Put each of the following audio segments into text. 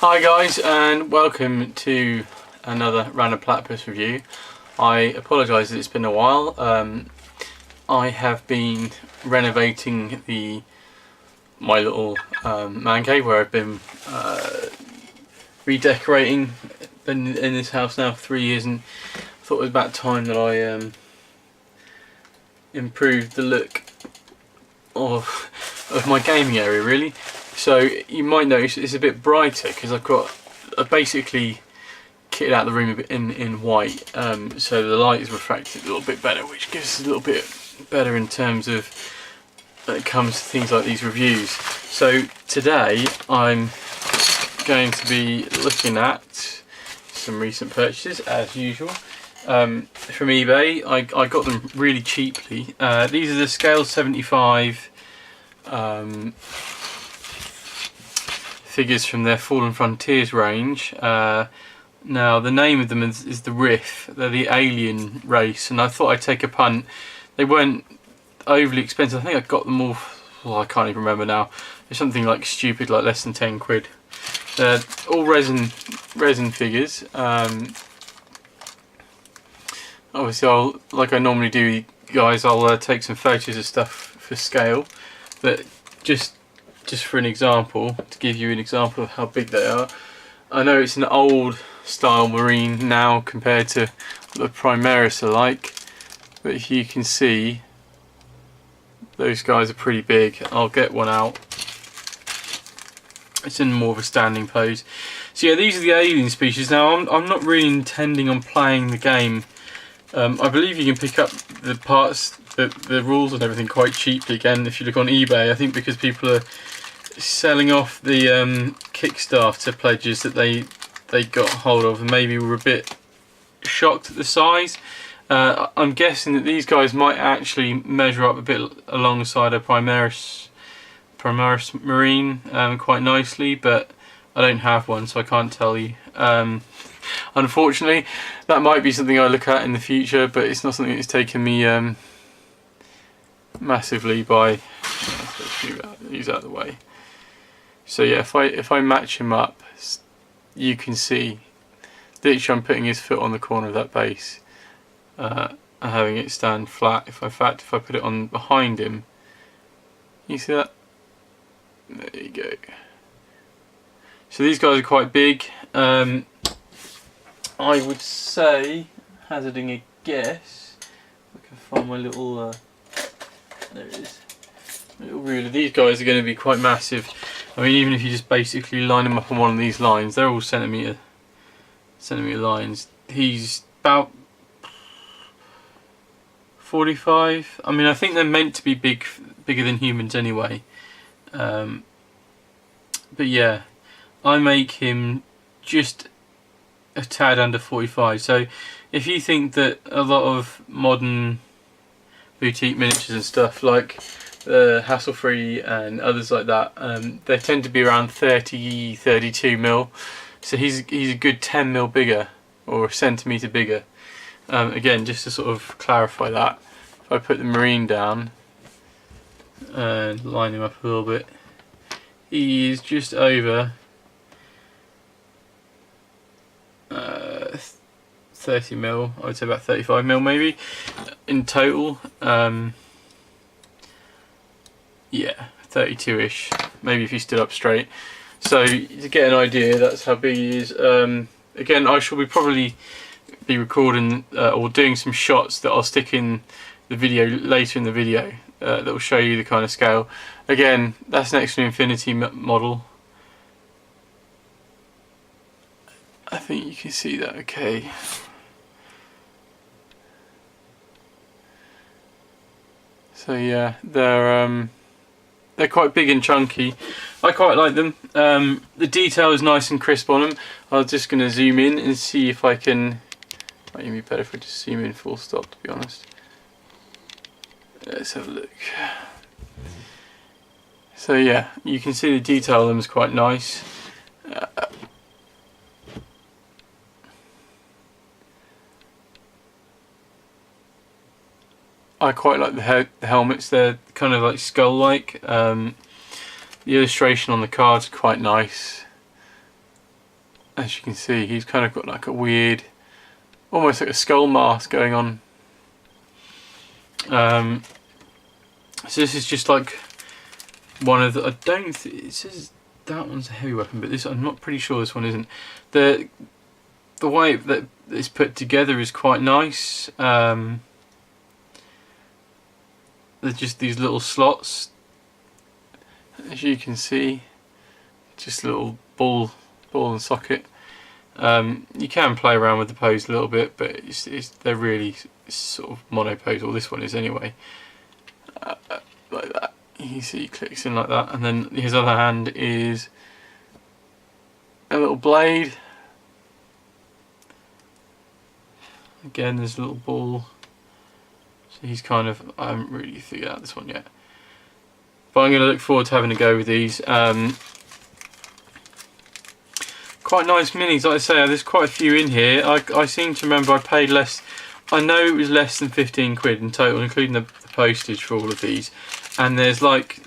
Hi guys, and welcome to another random Platypus review. I apologise that it's been a while. I have been renovating my little man cave where I've been redecorating. Been in this house now for 3 years, and I thought it was about time that I improved the look of my gaming area, really. So you might notice it's a bit brighter because I've basically kitted out the room a bit in white, so the light is refracted a little bit better, which gives us a little bit better in terms of when it comes to things like these reviews. So today I'm going to be looking at some recent purchases as usual from eBay. I got them really cheaply. These are the scale 75 figures from their Fallen Frontiers range. Now the name of them is the Riff. They're the alien race, and I thought I'd take a punt. They weren't overly expensive. I think I got them all, well, I can't even remember now. It's something like stupid, like less than 10 quid. They're all resin figures. Obviously, like I normally do, guys, I'll take some photos of stuff for scale, but just for an example, to give you an example of how big they are. I know it's an old style marine now compared to what the Primaris are like, but if you can see, those guys are pretty big. I'll get one out. It's in more of a standing pose. So yeah, these are the alien species. Now I'm not really intending on playing the game. I believe you can pick up the parts, the rules and everything quite cheaply. Again, if you look on eBay, I think because people are selling off the Kickstarter pledges that they got hold of, and maybe were a bit shocked at the size. I'm guessing that these guys might actually measure up a bit alongside a Primaris Marine quite nicely, but I don't have one, so I can't tell you. Unfortunately, that might be something I look at in the future, but it's not something that's taken me massively by. Let's move these out of the way. So yeah, if I match him up, you can see literally I'm putting his foot on the corner of that base and having it stand flat. If I put it on behind him, you see that? There you go. So these guys are quite big. I would say, hazarding a guess, if I can find my little, there it is, little ruler. These guys are going to be quite massive. I mean, even if you just basically line them up on one of these lines, they're all centimetre lines. He's about 45. I mean, I think they're meant to be bigger than humans anyway. But yeah, I make him just a tad under 45. So if you think that a lot of modern boutique miniatures and stuff like Hassle-Free and others like that, they tend to be around 32 mil. So he's a good 10 mil bigger, or a centimetre bigger. Again, just to sort of clarify that, if I put the Marine down and line him up a little bit, he is just over 30 mil, I would say about 35 mil maybe in total. Yeah, 32-ish, maybe if he stood up straight. So to get an idea, that's how big he is. Again, I shall probably be recording or doing some shots that I'll stick in the video later in the video that will show you the kind of scale. Again, that's next to an Infinity model. I think you can see that okay. So yeah, they're quite big and chunky. I quite like them. The detail is nice and crisp on them. I was just going to zoom in and see if I can. Might even be better if I just zoom in full stop, to be honest. Let's have a look. So yeah, you can see the detail on them is quite nice. I quite like the helmets. They're kind of like skull-like. The illustration on the cards are quite nice. as you can see, he's kind of got like a weird, almost like a skull mask going on. So this is just like one of the, I don't think it says that one's a heavy weapon, but this, I'm not pretty sure this one isn't. The way that it's put together is quite nice. There's just these little slots, as you can see, just a little ball and socket. You can play around with the pose a little bit, but they're really sort of mono pose, or this one is anyway. Like that. You see he clicks in like that, and then his other hand is a little blade. Again, there's a little ball. So he's kind of, I haven't really figured out this one yet. But I'm going to look forward to having a go with these. Quite nice minis, like I say, there's quite a few in here. I seem to remember I paid less, I know it was less than 15 quid in total, including the postage for all of these. And there's like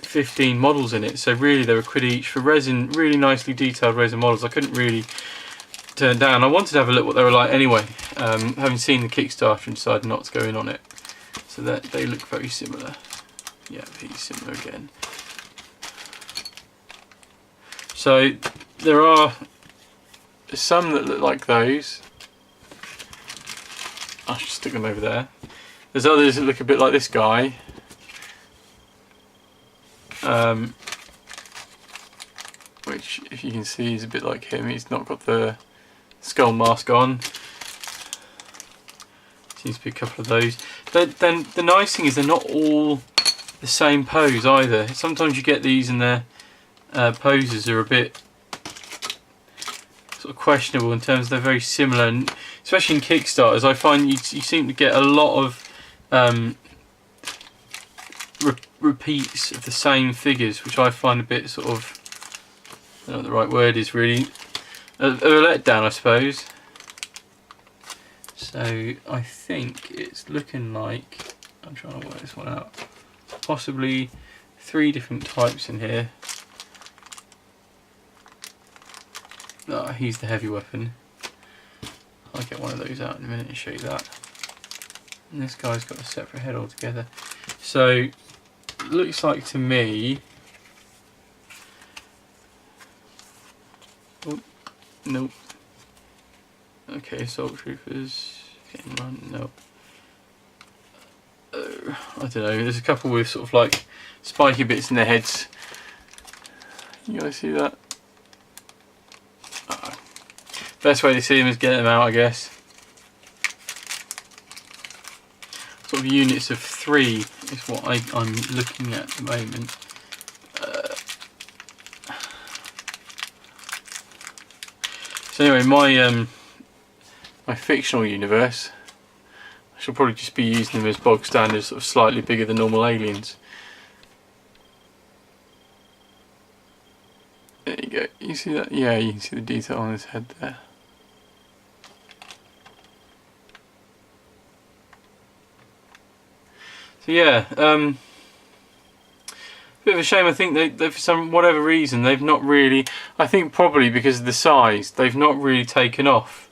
15 models in it, so really they were quid each for resin, really nicely detailed resin models. I couldn't really turn down. I wanted to have a look what they were like anyway, having seen the Kickstarter and decided not to go in on it. So that they look very similar. Yeah, very similar again. So there are some that look like those. I should stick them over there. There's others that look a bit like this guy. Which, if you can see, is a bit like him. He's not got the skull mask on. Seems to be a couple of those. Then the nice thing is they're not all the same pose either. Sometimes you get these and their poses are a bit sort of questionable in terms of they're very similar, and especially in Kickstarters I find you seem to get a lot of repeats of the same figures, which I find a bit sort of, I don't know what the right word is really, a letdown I suppose. So I think it's looking like, I'm trying to work this one out, possibly 3 different types in here. Oh, he's the heavy weapon. I'll get one of those out in a minute and show you that. And this guy's got a separate head altogether. So it looks like to me, oh, nope. Okay, assault troopers getting run. No. I don't know. There's a couple with sort of like spiky bits in their heads. You guys see that? Best way to see them is get them out, I guess. Sort of units of 3 is what I'm looking at the moment. So anyway, my fictional universe, I shall probably just be using them as bog standard, sort of slightly bigger than normal aliens. There you go. You see that? Yeah, you can see the detail on his head there. So yeah, bit of a shame. I think they for some whatever reason they've not really. I think probably because of the size, they've not really taken off.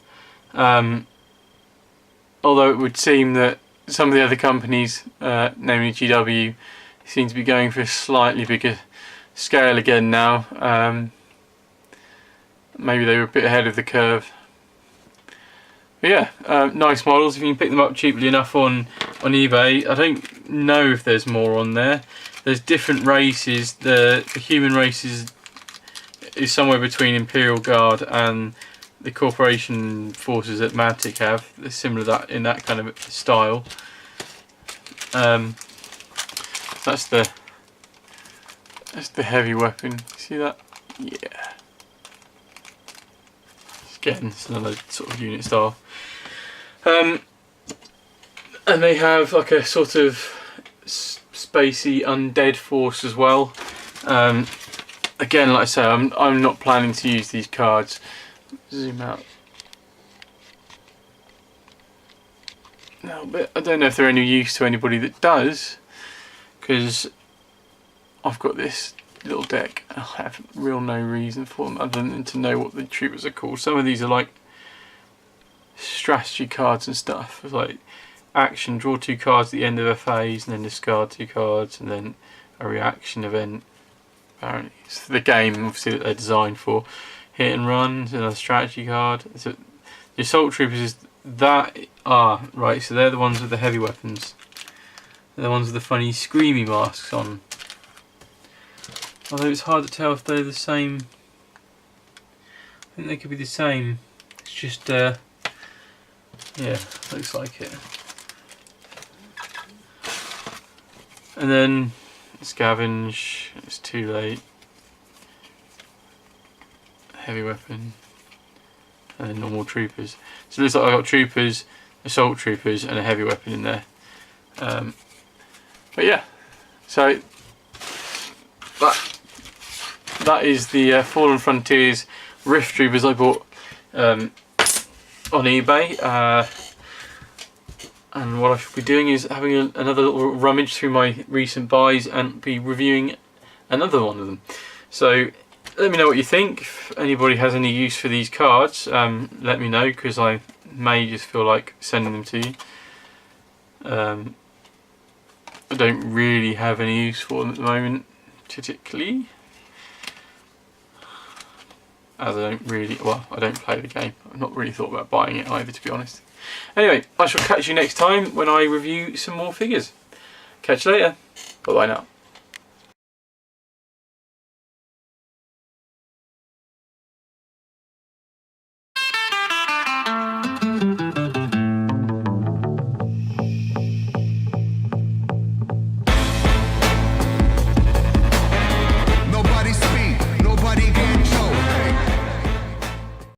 Although it would seem that some of the other companies, namely GW, seem to be going for a slightly bigger scale again now. Maybe they were a bit ahead of the curve. But yeah, nice models if you can pick them up cheaply enough on eBay. I don't know if there's more on there. There's different races. The human race is somewhere between Imperial Guard and the Corporation forces that Mantic have. They're similar that in that kind of style. That's the heavy weapon. See that? Yeah. Again, it's another sort of unit style. And they have like a sort of spacey undead force as well. Again, like I say, I'm not planning to use these cards. Zoom out. No, but I don't know if they're any use to anybody that does, because I've got this little deck. I have real no reason for them other than to know what the troopers are called. Some of these are like strategy cards and stuff. It's like action, draw 2 cards at the end of a phase, and then discard 2 cards, and then a reaction event. Apparently, it's the game obviously that they're designed for. Hit and run, another strategy card. So the assault troopers is that. Right. So they're the ones with the heavy weapons. They're the ones with the funny screamy masks on. Although it's hard to tell if they're the same. I think they could be the same. It's just yeah, looks like it. And then scavenge. It's too late. Heavy weapon. And then normal troopers. So it looks like I got troopers, assault troopers, and a heavy weapon in there. But yeah, so that is the Fallen Frontiers Riff troopers I bought on eBay. And what I should be doing is having another little rummage through my recent buys and be reviewing another one of them. So let me know what you think. If anybody has any use for these cards, let me know, because I may just feel like sending them to you. I don't really have any use for them at the moment, particularly, as I don't play the game. I've not really thought about buying it either, to be honest. Anyway, I shall catch you next time when I review some more figures. Catch you later. Bye bye now.